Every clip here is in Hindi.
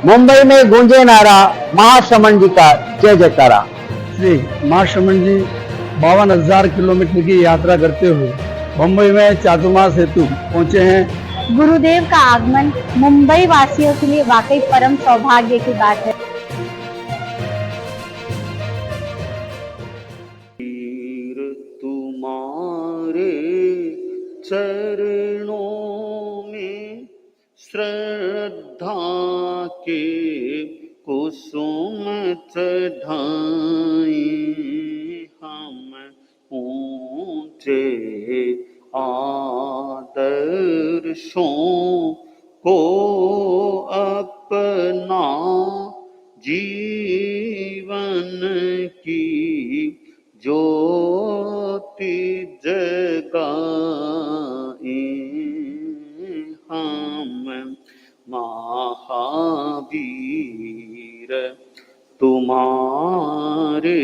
मुंबई में गूंजे नारा महाश्रमण जी का जय जयकारा। श्री महाश्रमण जी 52,000 किलोमीटर की यात्रा करते हुए मुंबई में चातुर्मास हेतु पहुंचे हैं। गुरुदेव का आगमन मुंबई वासियों के लिए वाकई परम सौभाग्य की बात है। तुम्हारे चरणों में श्रद्धा के कुसुम चढ़ाए, हम ऊंचे आदर्शों को अपना जीवन की ज्योति जगाए, हम महावीर तुम्हारे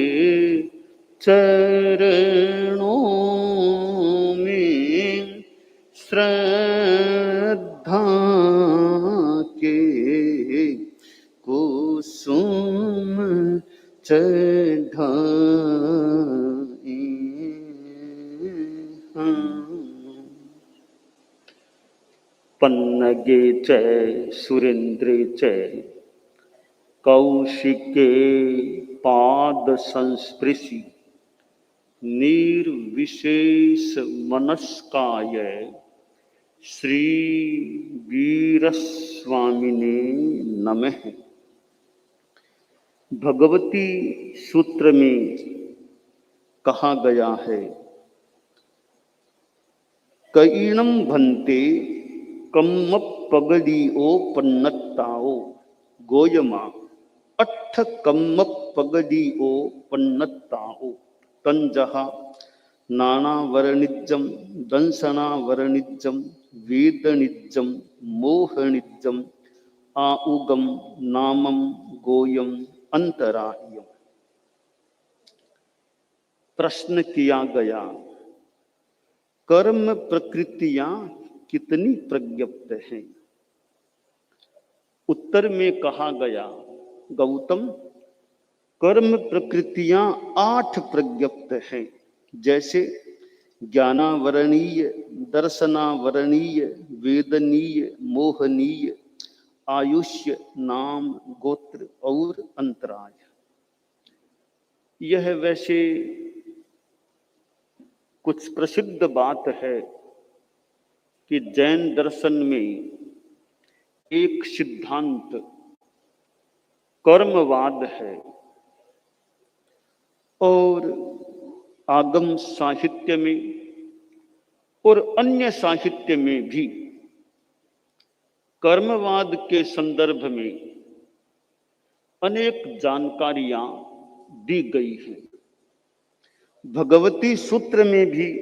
चरणों में श्रद्धा के कुसुम चढ़ाए, पन्नगे च सुरेंद्रे च कौशिके पाद संस्पृशि निर्विशेष मनस्काय श्री वीरस्वामिने नमः। भगवती सूत्र में कहा गया है, कईणम भन्ते कम्म पगड़ियो पन्नत्ताओ गोयमा अट्ठ कम्म पगड़ियो पन्नत्ताओ तंजहा नाना वर्णिज्जम दंसना वर्णिज्जम वेदनिज्जम मोहनिज्जम आउगम नामम गोयम अंतरायम। प्रश्न किया गया, कर्म प्रकृतियां कितनी प्रज्ञप्त हैं? उत्तर में कहा गया, गौतम कर्म प्रकृतियां 8 प्रज्ञप्त हैं, जैसे ज्ञानावरणीय, दर्शनावरणीय, वेदनीय, मोहनीय, आयुष्य, नाम, गोत्र और अंतराय। यह वैसे कुछ प्रसिद्ध बात है कि जैन दर्शन में एक सिद्धांत कर्मवाद है और आगम साहित्य में और अन्य साहित्य में भी कर्मवाद के संदर्भ में अनेक जानकारियां दी गई हैं। भगवती सूत्र में भी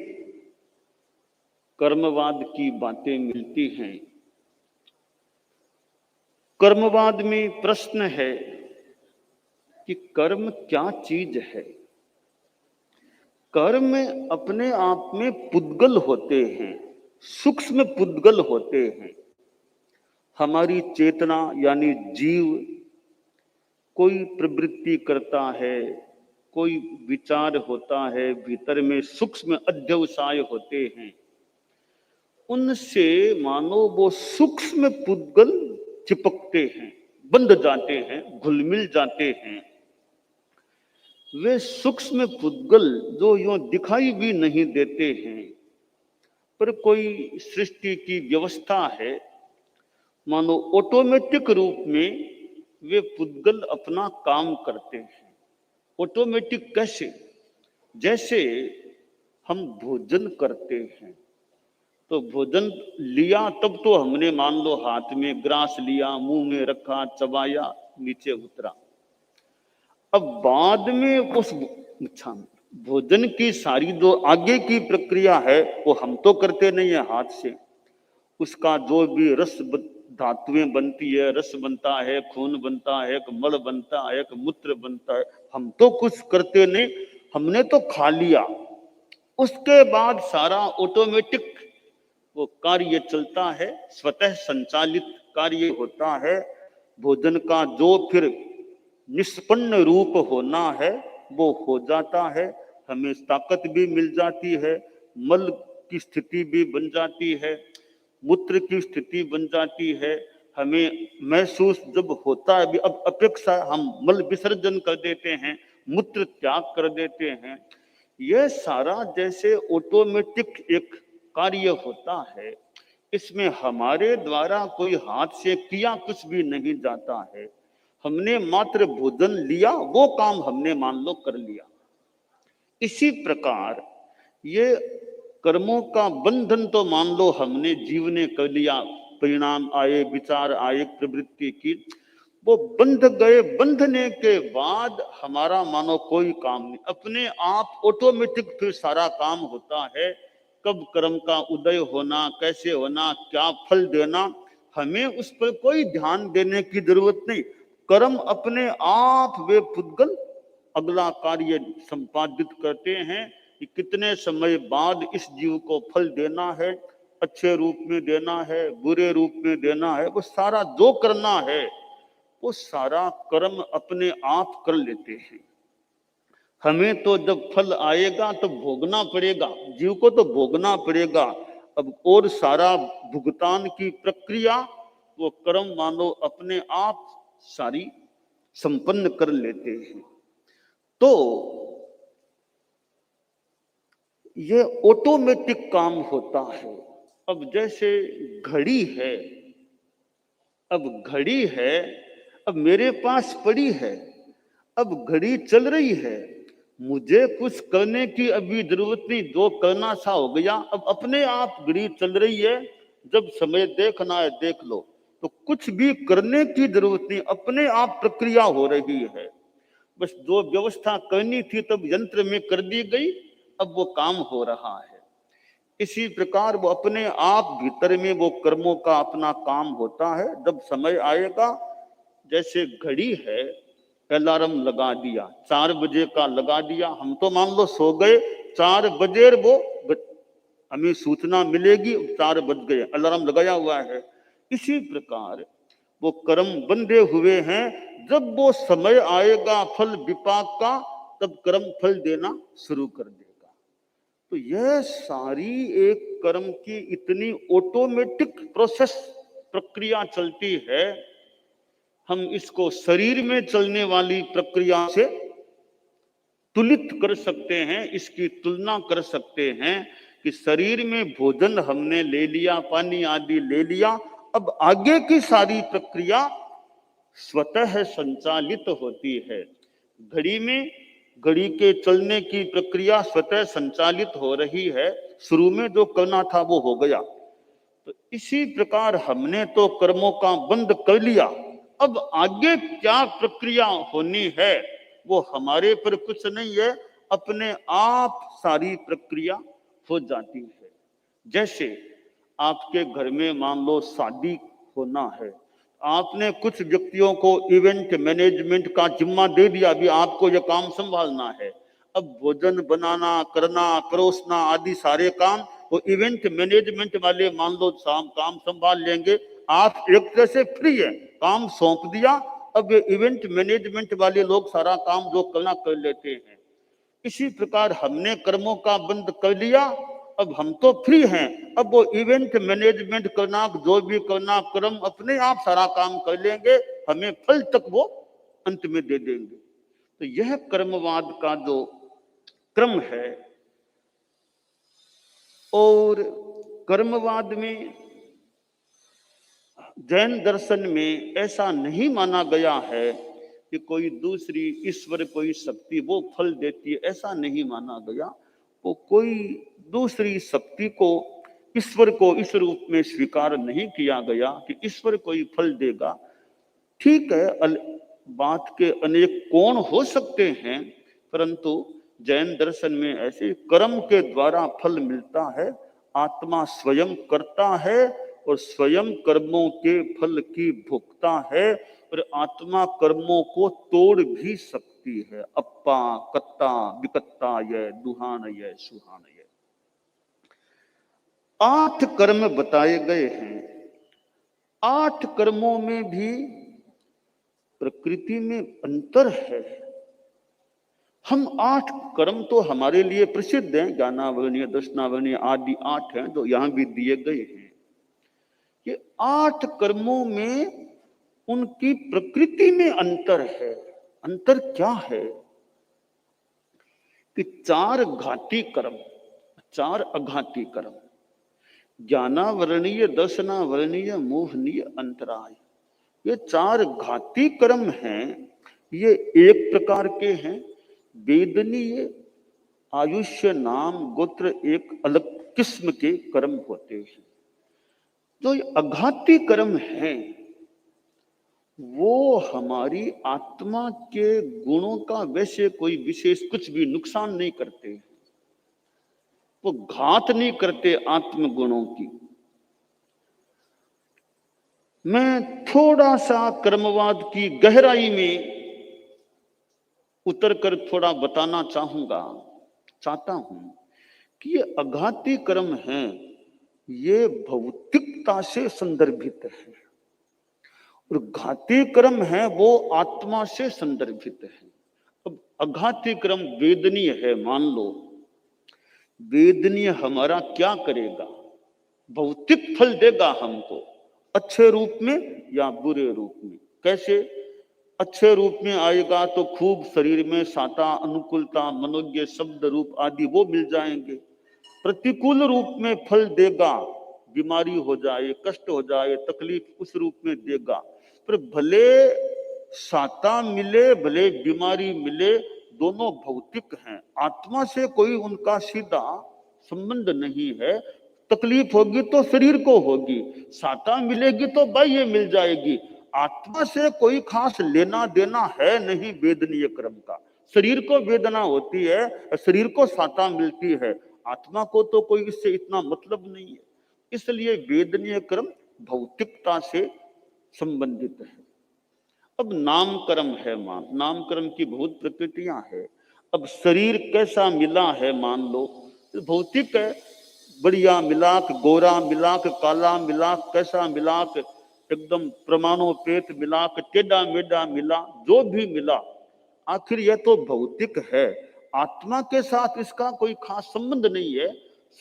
कर्मवाद की बातें मिलती हैं। कर्मवाद में प्रश्न है कि कर्म क्या चीज है? कर्म अपने आप में पुद्गल होते हैं, सूक्ष्म पुद्गल होते हैं। हमारी चेतना यानी जीव कोई प्रवृत्ति करता है, कोई विचार होता है, भीतर में सूक्ष्म अध्यवसाय होते हैं, उनसे मानो वो सूक्ष्म पुद्गल चिपकते हैं, बंध जाते हैं, घुल मिल जाते हैं। वे सूक्ष्म पुद्गल जो यूं दिखाई भी नहीं देते हैं, पर कोई सृष्टि की व्यवस्था है, मानो ऑटोमेटिक रूप में वे पुद्गल अपना काम करते हैं। ऑटोमेटिक कैसे? जैसे हम भोजन करते हैं तो भोजन लिया तब तो हमने मान लो हाथ में ग्रास लिया, मुंह में रखा, चबाया, नीचे उतरा। अब बाद में उस भोजन की सारी जो आगे की प्रक्रिया है वो हम तो करते नहीं है हाथ से। उसका जो भी रस धातुएं बनती है, रस बनता है, खून बनता है, मल बनता है, मूत्र बनता है, हम तो कुछ करते नहीं, हमने तो खा लिया। उसके बाद सारा ऑटोमेटिक वो कार्य चलता है, स्वतः संचालित कार्य होता है। भोजन का जो फिर निष्पन्न रूप होना है वो हो जाता है, हमें ताकत भी मिल जाती है, मल की स्थिति भी बन जाती है, मूत्र की स्थिति बन जाती है, हमें महसूस जब होता है भी अब अपेक्षा हम मल विसर्जन कर देते हैं, मूत्र त्याग कर देते हैं। यह सारा जैसे ऑटोमेटिक एक कार्य होता है, इसमें हमारे द्वारा कोई हाथ से किया कुछ भी नहीं जाता है, हमने मात्र भोजन लिया, वो काम हमने मान लो कर लिया। इसी प्रकार ये कर्मों का बंधन तो मान लो हमने जीव ने कर लिया, परिणाम आए, विचार आए, प्रवृत्ति की, वो बंध गए। बंधने के बाद हमारा मानो कोई काम नहीं, अपने आप ऑटोमेटिक फिर सारा काम होता है। कब कर्म का उदय होना, कैसे होना, क्या फल देना, हमें उस पर कोई ध्यान देने की जरूरत नहीं। कर्म अपने आप वे पुद्गल अगला कार्य संपादित करते हैं कि कितने समय बाद इस जीव को फल देना है, अच्छे रूप में देना है, बुरे रूप में देना है, वो सारा जो करना है वो सारा कर्म अपने आप कर लेते हैं। हमें तो जब फल आएगा तो भोगना पड़ेगा, जीव को तो भोगना पड़ेगा। अब और सारा भुगतान की प्रक्रिया वो कर्म मानो अपने आप सारी संपन्न कर लेते हैं। तो ये ऑटोमेटिक काम होता है। अब जैसे घड़ी है, अब घड़ी है, अब मेरे पास पड़ी है, अब घड़ी चल रही है, मुझे कुछ करने की अभी जरूरत नहीं, जो करना था हो गया। अब अपने आप घड़ी चल रही है, जब समय देखना है देख लो, तो कुछ भी करने की जरूरत नहीं, अपने आप प्रक्रिया हो रही है। बस जो व्यवस्था करनी थी तब यंत्र में कर दी गई, अब वो काम हो रहा है। इसी प्रकार वो अपने आप भीतर में वो कर्मों का अपना काम होता है। जब समय आएगा, जैसे घड़ी है, अलार्म लगा दिया, 4 बजे का लगा दिया, हम तो मान लो सो गए, 4 बजे वो हमें सूचना मिलेगी, 4 बज गए, अलार्म लगाया हुआ है। इसी प्रकार वो कर्म बंधे हुए हैं, जब वो समय आएगा फल विपाक का, तब कर्म फल देना शुरू कर देगा। तो यह सारी एक कर्म की इतनी ऑटोमेटिक प्रोसेस प्रक्रिया चलती है, हम इसको शरीर में चलने वाली प्रक्रिया से तुलित कर सकते हैं, इसकी तुलना कर सकते हैं कि शरीर में भोजन हमने ले लिया, पानी आदि ले लिया, अब आगे की सारी प्रक्रिया स्वतः संचालित होती है। घड़ी में घड़ी के चलने की प्रक्रिया स्वतः संचालित हो रही है, शुरू में जो करना था वो हो गया। तो इसी प्रकार हमने तो कर्मों का बंध कर लिया, अब आगे क्या प्रक्रिया होनी है वो हमारे पर कुछ नहीं है, अपने आप सारी प्रक्रिया हो जाती है। जैसे आपके घर में मान लो शादी होना है, आपने कुछ व्यक्तियों को इवेंट मैनेजमेंट का जिम्मा दे दिया, अभी आपको यह काम संभालना है। अब भोजन बनाना, करना, परोसना आदि सारे काम वो इवेंट मैनेजमेंट वाले मान लो काम संभाल लेंगे। आप एक तरह से फ्री है, काम सौंप दिया, अब ये इवेंट मैनेजमेंट वाले लोग सारा काम जो करना कर लेते हैं। इसी प्रकार हमने कर्मों का बंध कर लिया, अब हम तो फ्री हैं, अब वो इवेंट मैनेजमेंट करना, जो भी करना, कर्म अपने आप सारा काम कर लेंगे, हमें फल तक वो अंत में दे देंगे। तो यह कर्मवाद का जो क्रम है, और कर्मवाद में जैन दर्शन में ऐसा नहीं माना गया है कि कोई दूसरी ईश्वर कोई शक्ति वो फल देती है, ऐसा नहीं माना गया। वो कोई दूसरी शक्ति को, ईश्वर को इस रूप में स्वीकार नहीं किया गया कि ईश्वर कोई फल देगा। ठीक है, बात के अनेक कोण हो सकते हैं, परंतु जैन दर्शन में ऐसे कर्म के द्वारा फल मिलता है, आत्मा स्वयं करता है और स्वयं कर्मों के फल की भोगता है, और आत्मा कर्मों को तोड़ भी सकती है। अप्पा कत्ता विकत्ता ये दुहान ये सुहान ये 8 कर्म बताए गए हैं। 8 कर्मों में भी प्रकृति में अंतर है। हम 8 कर्म तो हमारे लिए प्रसिद्ध हैं, ज्ञानावरणीय, दर्शनावरणीय आदि 8 हैं जो यहां भी दिए गए हैं। ये 8 कर्मों में उनकी प्रकृति में अंतर है। अंतर क्या है कि 4 घाती कर्म, 4 अघाती कर्म, ज्ञानावरणीय, दर्शनावरणीय, मोहनीय, अंतराय, ये 4 घाती कर्म हैं। ये एक प्रकार के हैं। वेदनीय, आयुष्य, नाम, गोत्र एक अलग किस्म के कर्म होते हैं। जो अघाती कर्म हैं वो हमारी आत्मा के गुणों का वैसे कोई विशेष कुछ भी नुकसान नहीं करते, वो घात नहीं करते आत्म गुणों की। मैं थोड़ा सा कर्मवाद की गहराई में उतरकर थोड़ा बताना चाहता हूं कि ये अघाती कर्म हैं, ये भौतिकता से संदर्भित है, और घाती कर्म है वो आत्मा से संदर्भित है। अब अघाती कर्म वेदनीय है, मान लो वेदनीय हमारा क्या करेगा, भौतिक फल देगा हमको, अच्छे रूप में या बुरे रूप में। कैसे? अच्छे रूप में आएगा तो खूब शरीर में साता, अनुकूलता, मनोज्ञ, शब्द, रूप आदि वो मिल जाएंगे। प्रतिकूल रूप में फल देगा, बीमारी हो जाए, कष्ट हो जाए, तकलीफ, उस रूप में देगा। पर भले साता मिले, भले बीमारी मिले, दोनों भौतिक हैं, आत्मा से कोई उनका सीधा संबंध नहीं है। तकलीफ होगी तो शरीर को होगी, साता मिलेगी तो बाह्य मिल जाएगी, आत्मा से कोई खास लेना देना है नहीं वेदनीय कर्म का। शरीर को वेदना होती है, शरीर को साता मिलती है, आत्मा को तो कोई इससे इतना मतलब नहीं है। इसलिए वेदनीय कर्म भौतिकता से संबंधित है। अब नाम कर्म है, नाम कर्म की बहुत प्रकृतियां हैं। अब शरीर कैसा मिला है, मान लो भौतिक है, बढ़िया मिलाक, गोरा मिलाक, काला मिलाक, कैसा मिलाक, एकदम प्रमाणोपेत मिलाक, टेढ़ा मेढ़ा मिला, जो भी मिला, आखिर यह तो भौतिक है, आत्मा के साथ इसका कोई खास संबंध नहीं है।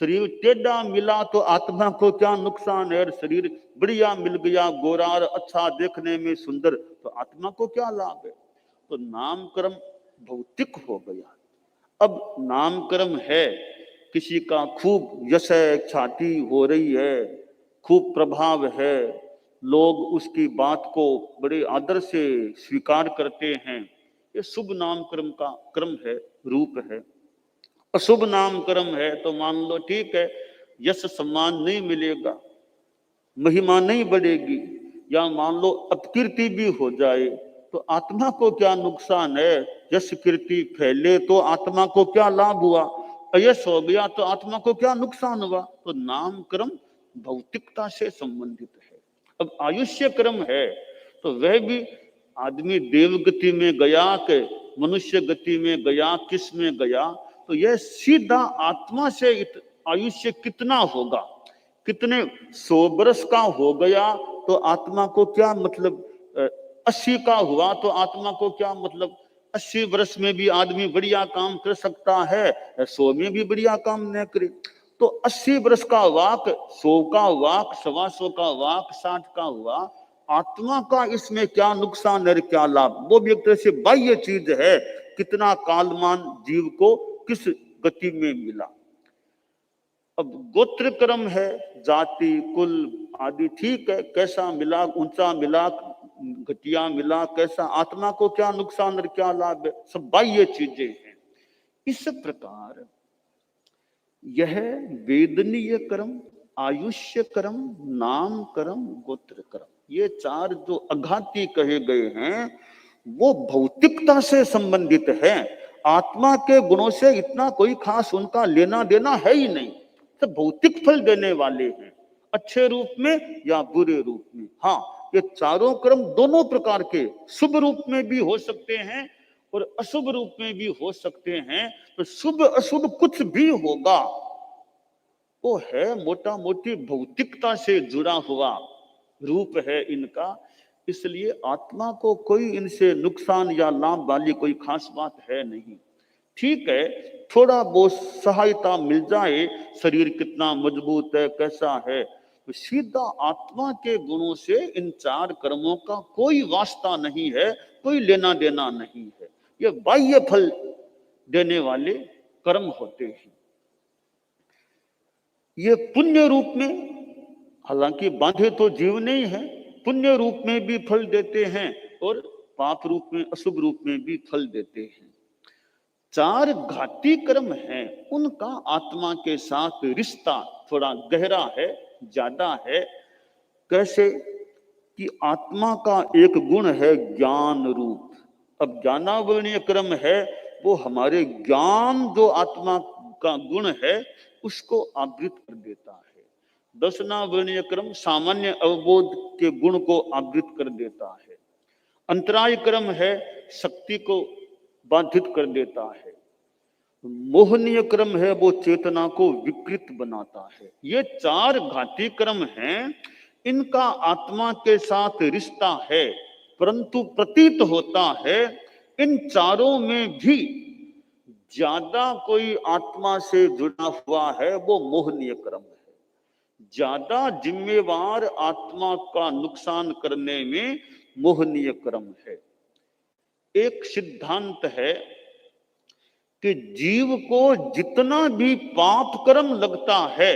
शरीर टेढ़ा मिला तो आत्मा को क्या नुकसान है, शरीर बढ़िया मिल गया, गोरा और अच्छा, देखने में सुंदर, तो आत्मा को क्या लाभ है। तो नाम कर्म भौतिक हो गया। अब नाम कर्म है, किसी का खूब यश है, ख्याति हो रही है, खूब प्रभाव है, लोग उसकी बात को बड़े आदर से स्वीकार करते हैं, ये शुभ नाम कर्म का क्रम है, रूप है। अशुभ नाम कर्म है तो मान लो ठीक है, यश सम्मान नहीं मिलेगा, महिमा नहीं बढ़ेगी, या मान लो अपकीर्ति भी हो जाए तो आत्मा को क्या नुकसान है। यश कीर्ति फैले तो आत्मा को क्या लाभ हुआ, अयश हो गया तो आत्मा को क्या नुकसान हुआ। तो नाम कर्म भौतिकता से संबंधित है। अब आयुष्य कर्म है तो वह भी आदमी देवगति में गया कि मनुष्य गति में गया, किस में गया, तो यह सीधा आत्मा से आयुष्य कितना होगा, कितने 100 वर्ष का हो गया तो आत्मा को क्या मतलब, 80 का हुआ तो आत्मा को क्या मतलब। 80 वर्ष में भी आदमी बढ़िया काम कर सकता है, 100 में भी बढ़िया काम न करे। तो 80 वर्ष का वाक, 100 का वाक, 125 का वाक, 60 का हुआ, आत्मा का इसमें क्या नुकसान है, क्या लाभ। वो भी एक तरह से बाह्य चीज है, कितना कालमान जीव को किस गति में मिला। अब गोत्र कर्म है, जाति, कुल आदि, ठीक है, कैसा मिला, ऊंचा मिला, घटिया मिला, कैसा, आत्मा को क्या नुकसान और क्या लाभ है, सब बाह्य चीजें हैं। इस प्रकार यह वेदनीय कर्म, आयुष्य कर्म, नाम कर्म, गोत्र कर्म, ये 4 जो अघाती कहे गए हैं वो भौतिकता से संबंधित है। आत्मा के गुणों से इतना कोई खास उनका लेना देना है ही नहीं, तो भौतिक फल देने वाले हैं, अच्छे रूप में या बुरे रूप में। हाँ, ये चारों कर्म दोनों प्रकार के, शुभ रूप में भी हो सकते हैं और अशुभ रूप में भी हो सकते हैं। तो शुभ अशुभ कुछ भी होगा, वो है मोटा मोटी भौतिकता से जुड़ा हुआ रूप है इनका। इसलिए आत्मा को कोई इनसे नुकसान या लाभ वाली कोई खास बात है नहीं। ठीक है, थोड़ा बहुत सहायता मिल जाए, शरीर कितना मजबूत है, कैसा है, तो सीधा आत्मा के गुणों से इन चार कर्मों का कोई वास्ता नहीं है, कोई लेना देना नहीं है। ये बाह्य फल देने वाले कर्म होते हैं। ये पुण्य रूप में, हालांकि बांधे तो जीव नहीं है, पुण्य रूप में भी फल देते हैं और पाप रूप में, अशुभ रूप में भी फल देते हैं। चार घाती कर्म हैं, उनका आत्मा के साथ रिश्ता थोड़ा गहरा है, ज्यादा है। कैसे कि आत्मा का एक गुण है ज्ञान रूप। अब ज्ञानावरणीय कर्म है, वो हमारे ज्ञान जो आत्मा का गुण है उसको आवृत कर देता है। दर्शनावरणीय कर्म सामान्य अवबोध के गुण को आवृत कर देता है। अंतराय कर्म है, शक्ति को बाधित कर देता है। मोहनीय कर्म है, वो चेतना को विकृत बनाता है। ये चार घाती कर्म हैं, इनका आत्मा के साथ रिश्ता है, परंतु प्रतीत होता है इन चारों में भी ज्यादा कोई आत्मा से जुड़ा हुआ है वो मोहनीय कर्म है। ज्यादा जिम्मेवार आत्मा का नुकसान करने में मोहनीय कर्म है। एक सिद्धांत है कि जीव को जितना भी पाप कर्म लगता है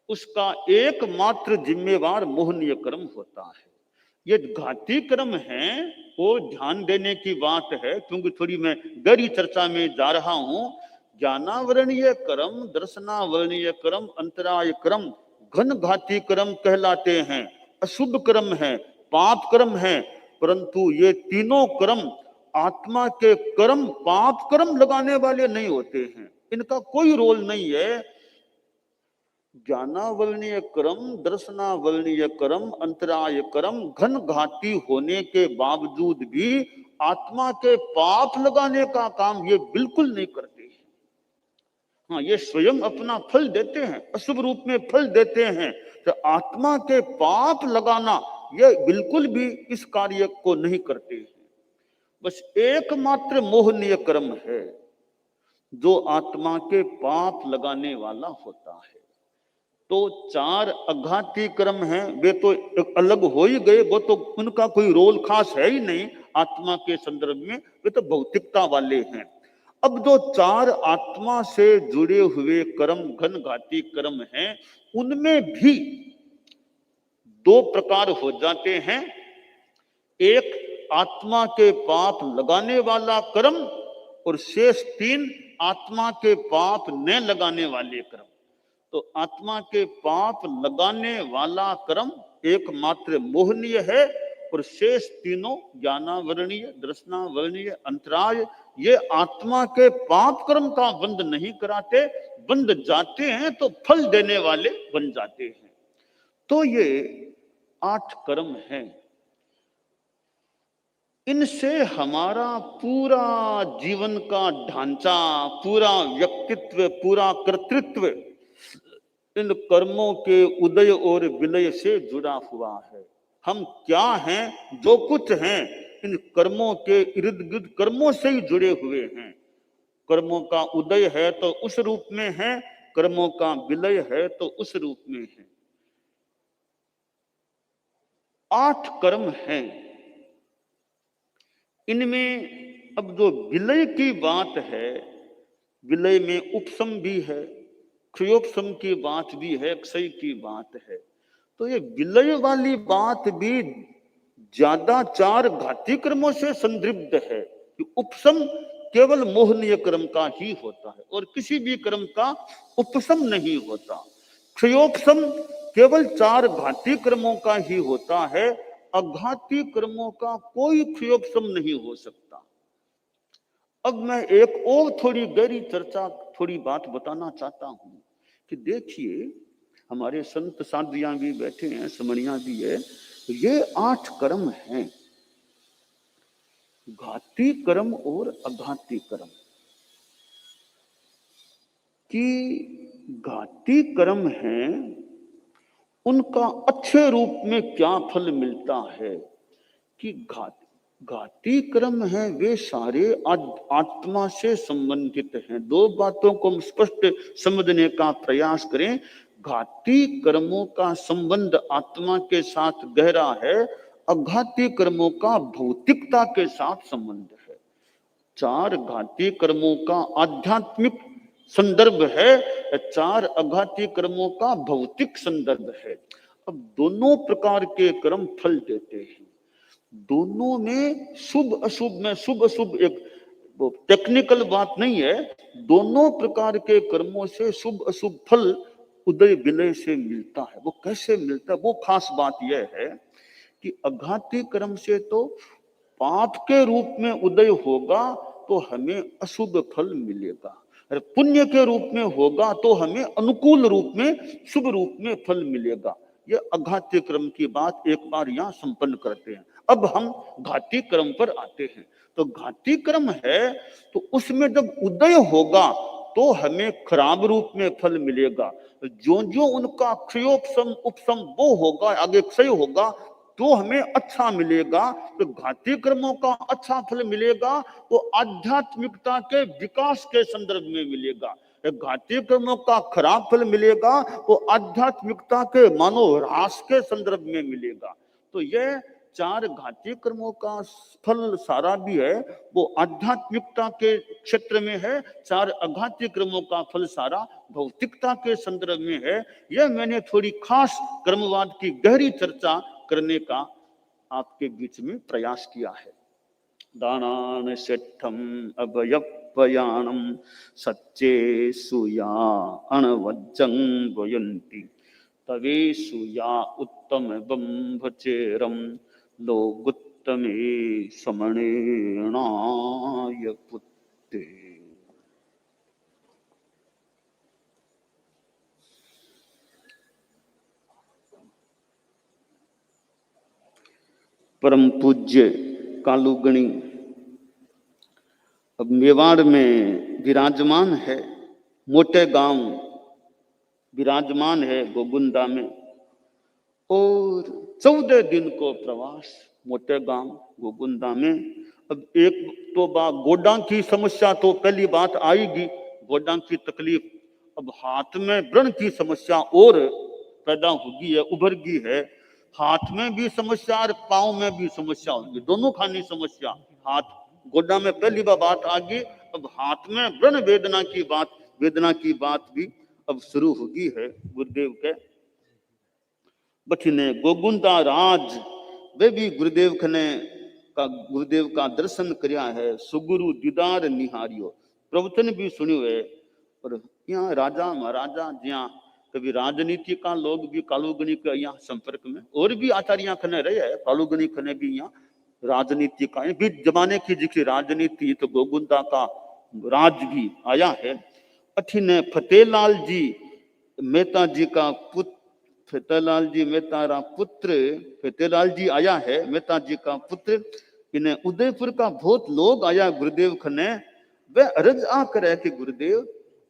उसका एकमात्र जिम्मेवार मोहनीय कर्म होता है। ये घाती कर्म है, वो ध्यान देने की बात है, क्योंकि थोड़ी मैं गहरी चर्चा में जा रहा हूं। ज्ञानावरणीय कर्म, दर्शनावरणीय कर्म, अंतराय कर्म घन घाती कर्म कहलाते हैं, अशुभ कर्म है, पाप कर्म है। परंतु ये तीनों कर्म आत्मा के कर्म, पाप कर्म लगाने वाले नहीं होते हैं, इनका कोई रोल नहीं है। ज्ञानावरणीय कर्म, दर्शनावरणीय कर्म, अंतराय कर्म घन घाती होने के बावजूद भी आत्मा के पाप लगाने का काम ये बिल्कुल नहीं करते। हाँ, ये स्वयं अपना फल देते हैं, अशुभ रूप में फल देते हैं, तो आत्मा के पाप लगाना ये बिल्कुल भी इस कार्य को नहीं करते हैं। बस एकमात्र मोहनीय कर्म है जो आत्मा के पाप लगाने वाला होता है। तो चार अघाती कर्म हैं, वे तो अलग हो ही गए, वो तो उनका कोई रोल खास है ही नहीं आत्मा के संदर्भ में, वे तो भौतिकता वाले हैं। अब जो चार आत्मा से जुड़े हुए कर्म, घन घाती कर्म हैं, उनमें भी दो प्रकार हो जाते हैं। एक आत्मा के पाप लगाने वाला कर्म और शेष तीन आत्मा के पाप न लगाने वाले कर्म। तो आत्मा के पाप लगाने वाला कर्म एकमात्र मोहनीय है और शेष तीनों ज्ञानावरणीय, दर्शनावरणीय, अंतराय ये आत्मा के पाप कर्म का बंद नहीं कराते, बंद जाते हैं तो फल देने वाले बन जाते हैं। तो ये 8 कर्म हैं। इनसे हमारा पूरा जीवन का ढांचा, पूरा व्यक्तित्व, पूरा कर्तृत्व इन कर्मों के उदय और विलय से जुड़ा हुआ है। हम क्या हैं, जो कुछ हैं, इन कर्मों के इर्द गिर्द कर्मों से ही जुड़े हुए हैं। कर्मों का उदय है तो उस रूप में है, कर्मों का विलय है तो उस रूप में है। 8 कर्म हैं। इनमें अब जो विलय की बात है, विलय में उपशम भी है, क्षयोपशम की बात भी है, क्षय की बात है। तो ये विलय वाली बात भी ज्यादा 4 घाती कर्मों से संदृप्त है कि उपशम केवल मोहनीय कर्म का ही होता है और किसी भी कर्म का उपशम नहीं होता। क्षयोपशम केवल 4 घाती कर्मों का ही होता है, अघाती कर्मों का कोई क्षयोपशम नहीं हो सकता। अब मैं एक और थोड़ी गहरी चर्चा, थोड़ी बात बताना चाहता हूं कि देखिए, हमारे संत साधुयां भी बैठे हैं, समणियां भी है, ये 8 कर्म हैं, घाती कर्म और अघाती कर्म। कि घाती कर्म हैं, उनका अच्छे रूप में क्या फल मिलता है, कि घाती कर्म है वे सारे आत्मा से संबंधित हैं। दो बातों को हम स्पष्ट समझने का प्रयास करें। घाती कर्मों का संबंध आत्मा के साथ गहरा है, अघाती कर्मों का भौतिकता के साथ संबंध है। चार घाती कर्मों का आध्यात्मिक संदर्भ है, चार अघाती कर्मों का भौतिक संदर्भ है। अब दोनों प्रकार के कर्म फल देते हैं। दोनों में शुभ अशुभ एक वो टेक्निकल बात नहीं है। दोनों प्रकार के कर्मों से शुभ अशुभ फल उदय विलय से मिलता है। वो कैसे मिलता है, वो खास बात यह है कि अघाती कर्म से तो पाप के रूप में उदय होगा तो हमें अशुभ फल मिलेगा, और पुण्य के रूप में होगा तो हमें अनुकूल रूप में शुभ रूप में फल मिलेगा। ये अघाती कर्म की बात एक बार यहाँ संपन्न करते हैं। अब हम घाती कर्म पर आते हैं। तो घाती कर्म है तो उसमें जब उदय होगा तो हमें खराब रूप में फल मिलेगा। जो जो उनका क्षयोपशम उपशम वो होगा, आगे क्षय होगा तो हमें अच्छा मिलेगा। तो घाती कर्मों का अच्छा फल मिलेगा वो आध्यात्मिकता के विकास के संदर्भ में मिलेगा। घाती कर्मों का खराब फल मिलेगा वो आध्यात्मिकता के मानो ह्रास के संदर्भ में मिलेगा। तो यह चार घाती कर्मों का फल सारा भी है वो आध्यात्मिकता के क्षेत्र में है, चार अघाती कर्मों का फल सारा भौतिकता के संदर्भ में है। यह मैंने थोड़ी खास कर्मवाद की गहरी चर्चा करने का आपके बीच में प्रयास किया है। दानान सेठम अभयपयानम सच्चे सुया अणवज्जं वयंती तवे सुया उत्तम बंभचेरम लोगुत्तमे समणेणाय पुत्ते। परम पूज्य कालूगणी अब मेवाड़ में विराजमान है, मोटे गांव विराजमान है गोगुंदा में, और 14 दिन को प्रवास मोटे गांव गोगुंदा में। अब एक तो गोडा की समस्या तो पहली बात आएगी, गोडा की तकलीफ। अब हाथ में व्रण की समस्या और पैदा होगी है, उभर गई है। हाथ में भी समस्या और पांव में भी समस्या होगी, दोनों खानी समस्या। हाथ गोडा में पहली बात आ गई, अब हाथ में व्रण वेदना की बात भी अब शुरू होगी है। गुरुदेव के बठिने गोगुंदा राज वे भी गुरुदेव का दर्शन करया है, सुगुरु दीदार निहारियो, प्रवचन भी सुनियो है। और यहाँ राजा महाराजा ज्या कभी राजनीति का लोग भी कालूगनी के यहाँ संपर्क में, और भी आचार्य खने रहे हैं, कालूगनी खने भी यहाँ राजनीति का भी जमाने की जिक्र राजनीति, तो गोगुंदा का राज भी आया है। अठिने फतेहलाल जी मेहता जी का पुत्र, फतेहलाल जी मेहता पुत्र फतेहलाल जी आया है, मेहता जी का पुत्र। इन्हें उदयपुर का बहुत लोग आया गुरुदेव खने, वे अर्ज आ करे कि गुरुदेव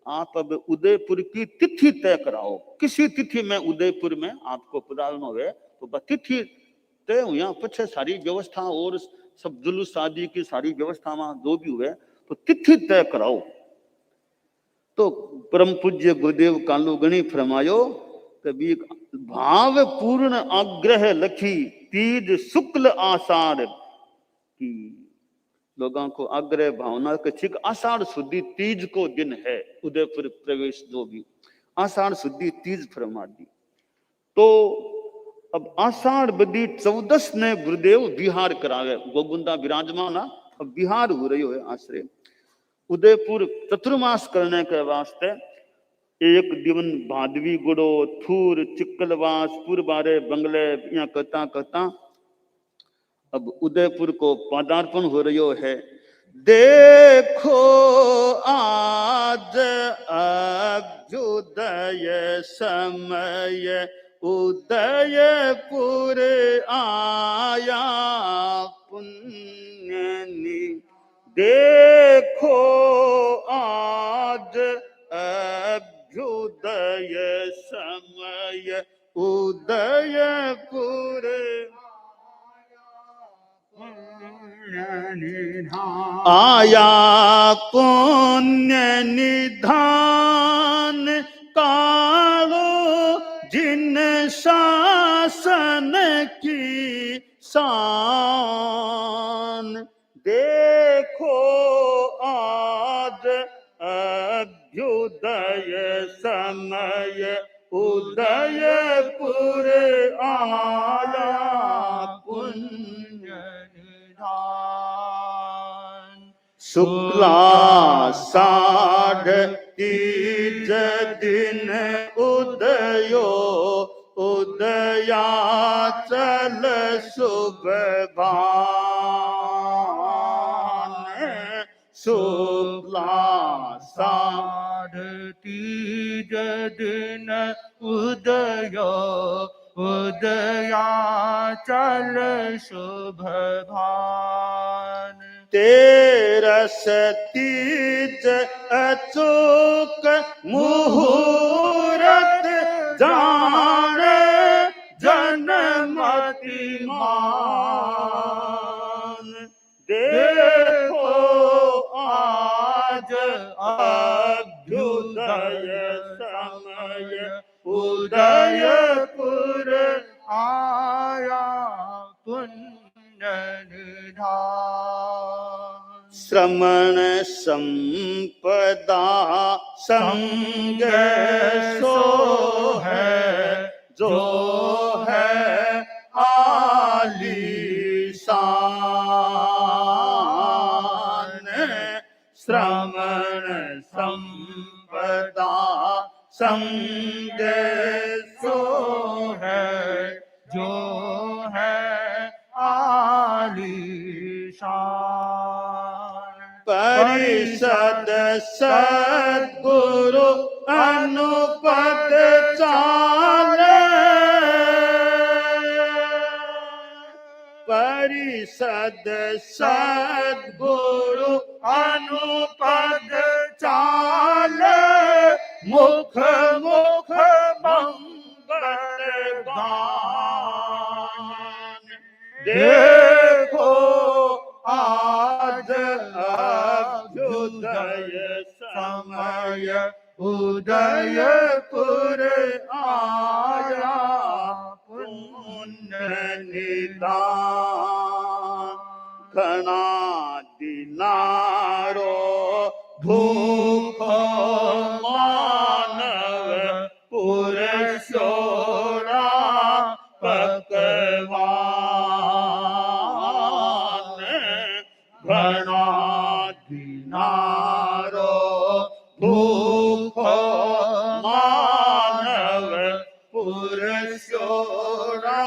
आप अब उदयपुर की तिथि तय कराओ, किसी तिथि में उदयपुर में आपको पधारना हो तो तिथि तय हुआ, पीछे सारी व्यवस्था और सब जुलूस शादी की सारी व्यवस्था जो भी हुए तो तिथि तय कराओ। तो परम पूज्य गुरुदेव कालूगणी फरमायो कभी भाव पूर्ण आग्रह लखी तीज शुक्ल आषाढ़ की, लोगों को आग्रह भावना के ठीक आषाढ़ शुद्धि तीज को दिन है उदयपुर प्रवेश, जो भी आषाढ़ शुद्धि तीज फरमा दी। तो अब आषाढ़ बदी 14 ने गुरुदेव बिहार करावे, गोगुंदा विराजमान, अब बिहार हो रही है आश्रय उदयपुर चतुर्मास करने के वास्ते। एक दिवन भादवी गुड़ो थूर चिक्कलवास पुरबारे बंगले यहाँ कहता अब उदयपुर को पदार्पण हो रही है। देखो आज अभ्युदय समय उदयपुर आया पुण्यनी, देखो आज अभ्युदय समय उदयपुर आया पुण्य निधान कालो जिन शासन की शान। देखो आज अभ्युदय समय उदयपुर आया पुण्य निधान। शुक्ला साढ़ तीज दिन उदयो उदयाचल शुभ भान। शुक्ला साढ़ तीज दिन उदयो उदयाचल शुभ भान। तेरस तीज अचूक मुहूर्त जाने जनमति मान। देखो आज अभ्युदय समय उदयपुर आया पुण्य निधान। श्रमण संपदा संग सो है जो है आलीशान। श्रमण संपदा संग सो है जो है आलीशान। परिषद सद्गुरु अनुपद चाले। परिषद सद्गुरु अनुपद चाले। मुख मुख मंगल गान। देखो आज अभ्युदय समय उदयपुर आया पुण्य निधान। घना दिनारो भूखो मानव पुरसोड़ा पकवान। घना दिनारो भूखो मानव पुरसोड़ा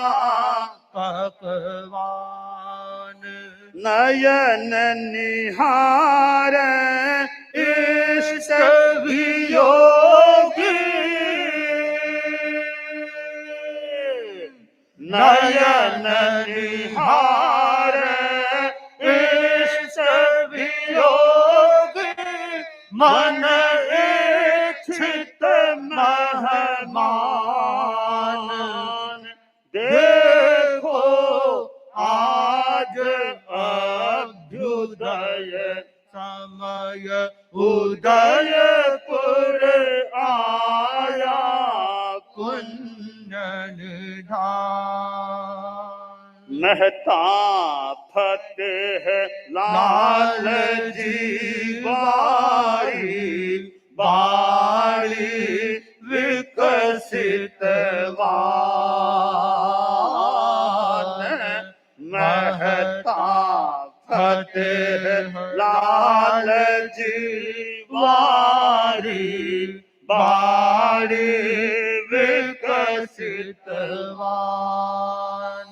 पकवान। नयन निहार इष्ट वियोगी। नयन निहार इष्ट वियोगी। मन इच्छित मेहमान। देखो आज अभ्युदय समय उदयपुर आया पुण्य निधान। महता फतेह लाल जी बारी बारी विकसित वान। महता फतेह लाल जी बारी बारी विकसित वान।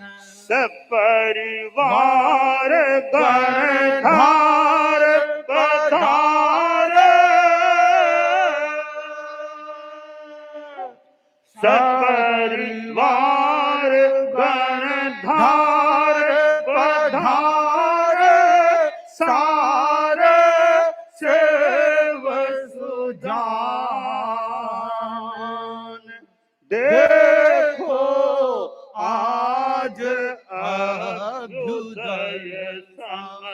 सपरिवार गणधार पधारे। सपरिवार गणधार पधारे। सारे सेव सुजान। देखो आज अभ्युदय समय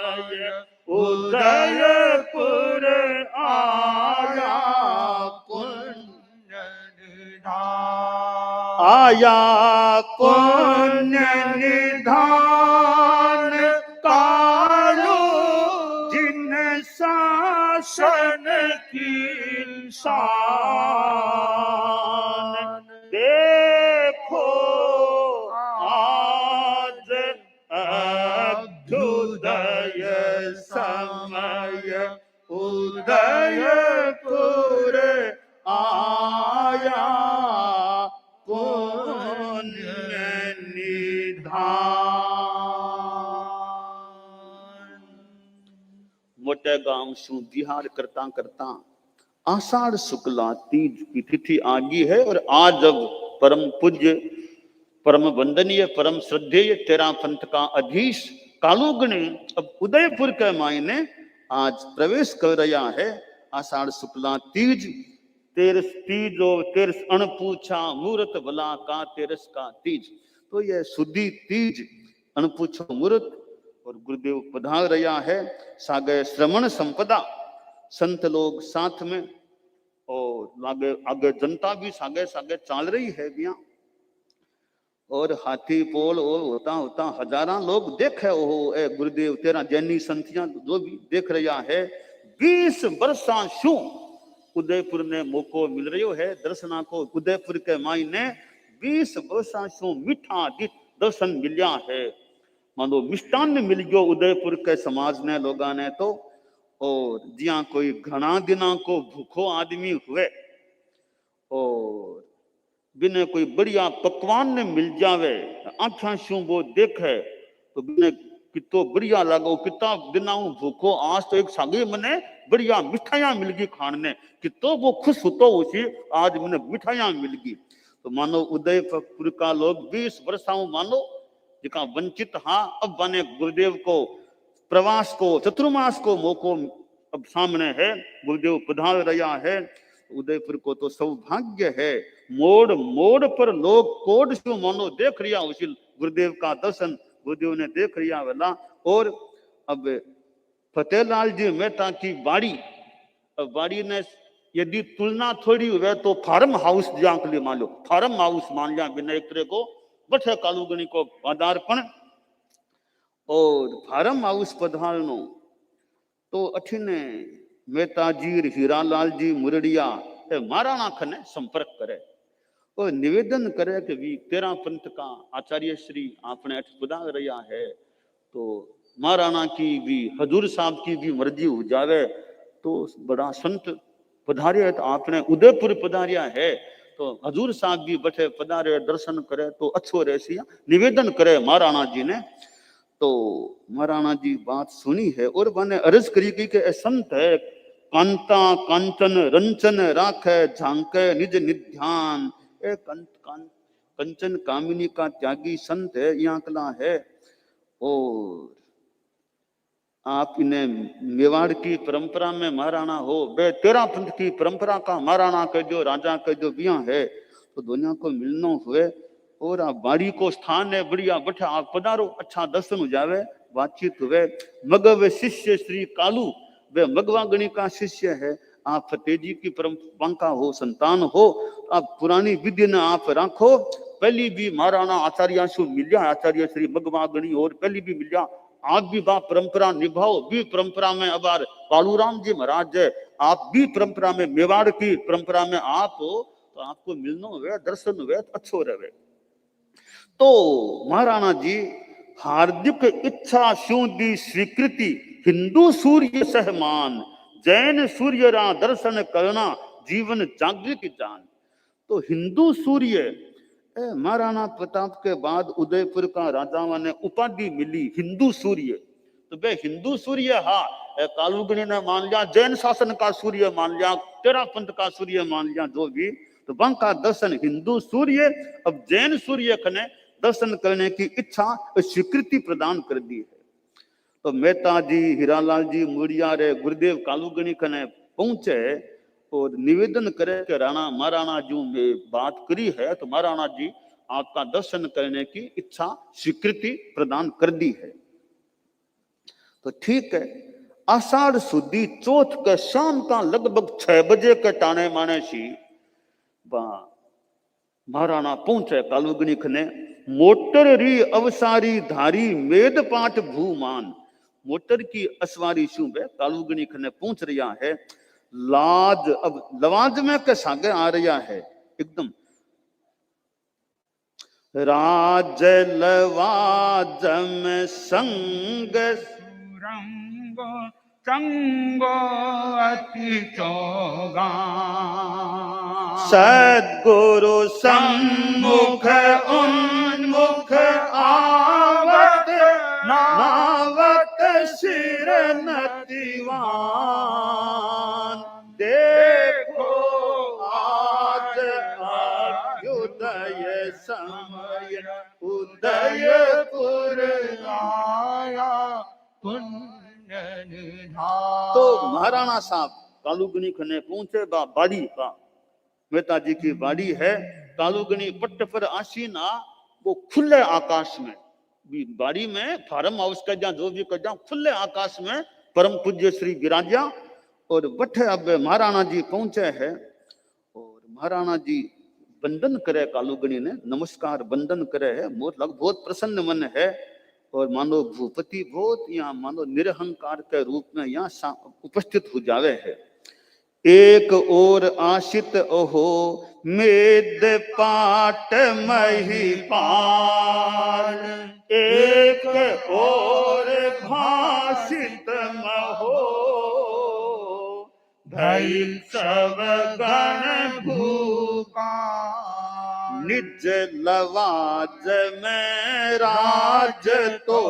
उदयपुर आया पुण्य निधान, आया पुण्य निधान कालू जिन शासन की शान। देखो आज अभ्युदय समय उदयपुर आया पुण्य निधान। मोटे गांव शू बिहार करता करता आषाढ़ शुक्ला तीज की तिथि आ गई है और आज अब परम पूज्य परम वंदनीय परम श्रद्धेय तेरा पंथ का अधीश कालूगणी अब उदयपुर के मायने आज प्रवेश कर रहा है। आषाढ़ शुक्ला तीज तेरस तीज और तेरस अणपूछा मूर्त भला का तेरस का तीज। तो यह सुधी तीज अणपूछो मूर्त और गुरुदेव पधार रहा है। सागे श्रवण संपदा संत लोग साथ में और आगे आगे जनता भी सागे सागे चाल रही है बिया और हाथी पोल और होता होता हजारा लोग देखे हो ए गुरुदेव तेरा जैनी संतियां जो भी देख रहा है। 20 वर्षा शू उदयपुर ने मौको मिल रही है दर्शना को। उदयपुर के मायने 20 वर्षा शू मीठा दर्शन मिलिया है। मानो मिष्टान मिल गयो उदयपुर के समाज ने लोगा ने तो। और जिया कोई घना दिना को भूखो आदमी हुए और बिने कोई बढ़िया पकवान ने मिल जावे आख्या शू वो देखे तो बिने कितो बढ़िया लगो कितना दिना भूखो आज तो एक सागे मने बढ़िया मिठाइयां मिल गई खाने कितो वो खुश होतो उसी आज मने मिठाइयां मिल गई। तो मानो उदयपुर का लोग 20 वर्षाओं मानो जिका वंचित हाँ अब बने गुरुदेव को प्रवास को चतुर्मास को मौको अब सामने है। गुरुदेव पधार रहा है। उदयपुर को तो सौभाग्य है। मोड़ मोड़ पर लोग कोड से मानो देख रिया उसी गुरुदेव का दर्शन गुरुदेव ने देख रिया वाला। और अब फतेहलाल जी मेहता की बाड़ी अब बाड़ी ने यदि तुलना थोड़ी हुए तो फार्म हाउस जहाँ के लिए मान लो फार्म हाउस मान लिया बिना एक तरह को बठे कालूगणी को पदार्पण और फार्म हाउस पधारनो तो अठीने मेहता जी हीरालाल जी मुरड़िया महाराणा खने संपर्क करे और निवेदन करे कि भी तेरा पंथ का आचार्य श्री आपने अठ पधार रहा है तो महाराणा की भी हजूर साहब की भी मर्जी हो जावे तो बड़ा संत पधारे तो आपने उदयपुर पधारिया है तो हजूर साहब भी बैठे पधारे दर्शन करे तो अच्छो रहे निवेदन करे महाराणा जी ने। तो महाराणा जी बात सुनी है और मैंने अर्ज करी कि संत है कांता कांचन रंचन राखे झांके निज निध्यान। कंचन कामिनी का त्यागी संत है यहाँ कला है। और आप इन्हें मेवाड़ की परंपरा में महाराणा हो बे तेरा पंथ की परंपरा का महाराणा कह जो राजा कह जो बिया है तो दुनिया को मिलना हुए और आप बाड़ी को स्थान है बढ़िया बैठा आप पधारो अच्छा दर्शन हो जावे बातचीत हुए। मगव शिष्य श्री कालू वे मगवा गणी का शिष्य है। आप फतेह जी की परंपरा का हो संतान हो आप पुरानी विधि ने आप राखो। पहली भी महाराणा आचार्य से मिलिया आचार्य श्री मगवा गणी और पहली भी मिलिया आप भी बा परंपरा निभाओ भी परंपरा में अब कालूराम जी महाराज है आप भी परंपरा में मेवाड़ की परंपरा में आप हो तो आपको मिलना हुए दर्शन हुए अच्छो रहे। तो महाराणा जी हार्दिक इच्छा शू दी स्वीकृति हिंदू सूर्य सहमान जैन सूर्य रा दर्शन करना जीवन जागृत जान। तो हिंदू सूर्य महाराणा प्रताप के बाद उदयपुर का राजाओं ने उपाधि मिली हिंदू सूर्य। तो बे हिंदू सूर्य हाँ कालूगणी ने मान लिया जैन शासन का सूर्य मान लिया तेरा पंथ का सूर्य मान लिया जो भी तो वहां का दर्शन हिंदू सूर्य अब जैन सूर्य ने दर्शन करने की इच्छा स्वीकृति प्रदान कर दी है। तो मेहता जी हीरालाल जी मुड़िया रे गुरुदेव कालूगणी खने पहुंचे और निवेदन करे कि राणा महाराणा जी में बात करी है तो महाराणा जी आपका दर्शन करने की इच्छा स्वीकृति प्रदान कर दी है। तो ठीक है आषाढ़ सुदी चौथ के शाम का लगभग 6 बजे के टाणे माने सी महाराणा पहुंचे कालुगनी खने मोटर री अवसारी धारी मेद पाठ भूमान। मोटर की असवारी शू बे कालुगनी खने पहुंच रहा है। लाज अब लवाज में के सागे आ रहा है एकदम। राज लवाज में संग रंगो चंगो अति चोगा। सद्गुरु सम्मुख उन्मुख आवत नावत सिर नतिवान। देखो आज अभ्युदय समय उदय पुर आया पुण्य निधान। तो महाराणा साहब कालुगनी खने पहुंचे बाड़ी का मेहता जी की बाड़ी है। कालुगनी पट्ट पर आसीना वो खुले आकाश में भी बाड़ी में फार्म हाउस का जा जो भी कर जा खुले आकाश में परम पूज्य श्री विराजा और बठे अब महाराणा जी पहुंचे हैं। और महाराणा जी वंदन करे कालुगनी ने नमस्कार वंदन करे है। बहुत प्रसन्न मन है और मानो भूपति बहुत यहाँ मानो निरहंकार के रूप में यहाँ उपस्थित हो जावे है। एक और आशित ओहो मेद पाट महिपाल। एक और भाषित महो भई सब गण भूपा। निज लवाज में राज तो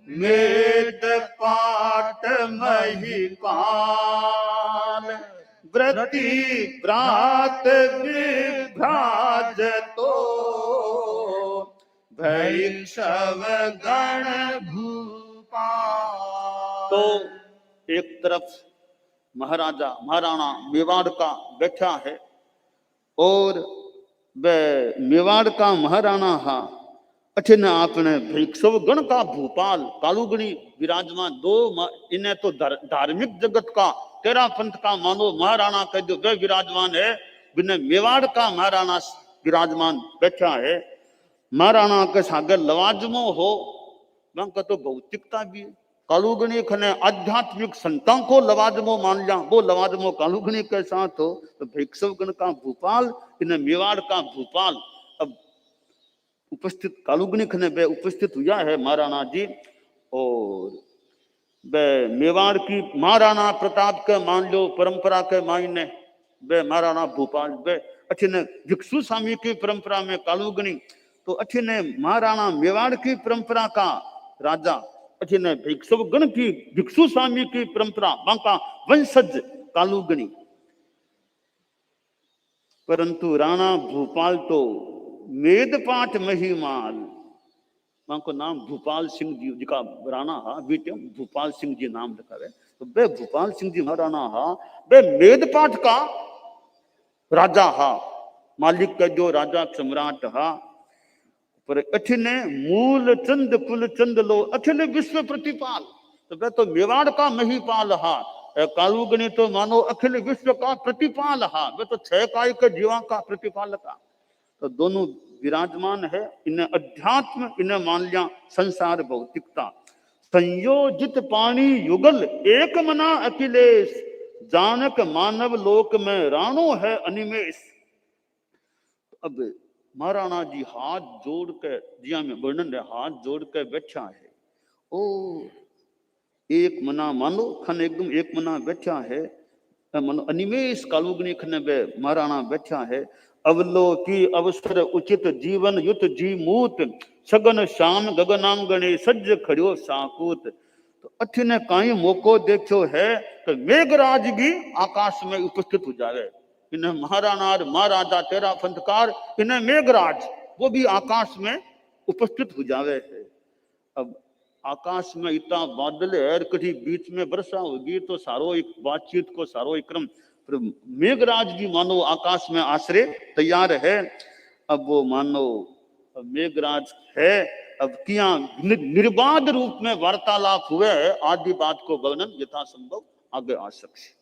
मेद पाट महिपाल। व्रति व्रात विभ्राज तो भैक्षव गण भूपाल। तो एक तरफ महाराणा मेवाड़ का बैठा है और वह मेवाड़ का महाराणा हा अठिन आपने भिक्षुव गण का भूपाल कालुगनी विराजमान। दो इन्हें तो धार्मिक जगत का तेरा पंथ का मानो महाराणा का जो वह विराजमान है, बिना मेवाड़ का महाराणा विराजमान बैठा है। महाराणा के सागर लवाजमो हो वहां का तो भौतिकता भी कालुगनी खने आध्यात्मिक संतान को लवाजमो मान लिया। वो लवाजमो कालुगनी के साथ हो तो भिक्षुव गण का भूपाल इन्हें मेवाड़ का भूपाल। अब उपस्थित कालुगनी खने बे उपस्थित हुआ है महाराणा जी और बे मेवाड़ की महाराणा प्रताप के मान लो परंपरा के मायने बे महाराणा भूपाल बे अच्छे भिक्षु स्वामी की परंपरा में कालुगनी तो अच्छे महाराणा मेवाड़ की परंपरा का राजा अच्छे भिक्षु गण की भिक्षु स्वामी की परंपरा बांका वंशज कालुगनी। परंतु राणा भूपाल तो मेदपाठ महिमाल वहां को नाम भूपाल सिंह जी जी का राणा हा बेटे भूपाल सिंह जी नाम रखा है। तो बे भूपाल सिंह जी महाराणा हा बे मेदपाठ का राजा हा मालिक का जो राजा सम्राट हा। पर अठिने मूल चंद कुल चंद लो अखिल विश्व प्रतिपाल। तो बे तो मेवाड़ का महिपाल हा कालुगनी तो मानो अखिल विश्व का प्रतिपाल हा। वे तो 6 काय के जीवा का प्रतिपाल का। तो दोनों विराजमान है। इन्हें अध्यात्म इन्हें मान लिया संसार भौतिकता। संयोजित पानी युगल एक मना अखिलेश जानक मानव लोक में राणो है अनिमेश। अब महाराणा जी हाथ जोड़ के जिया में वर्णन है हाथ जोड़ के बैठा है। ओ एक मना मानो खन एकदम एक मना बैठा है मानो अनिमेश कालुगनी खने बे महाराणा बैठा है। अवलो की अवसर उचित जीवन युत जी मूत सगन शाम गगनांगणे सज्ज खड़ियो साकूत। तो अठिने काई मौको देखो है कि मेघराज भी आकाश में उपस्थित हो जावे। इन्हें महाराणा महाराजा तेरा फंतकार इन्हें मेघराज वो भी आकाश में उपस्थित हो जावे है। अब आकाश में इतना बादल है कभी बीच में वर्षा होगी तो सारो एक बातचीत को सारो एक क्रम मेघराज भी मानो आकाश में आश्रय तैयार है। अब वो मानो मेघराज है अब किया निर्बाध रूप में वार्तालाप हुए, आदि बात को वर्णन यथासंभव आगे आ सकते।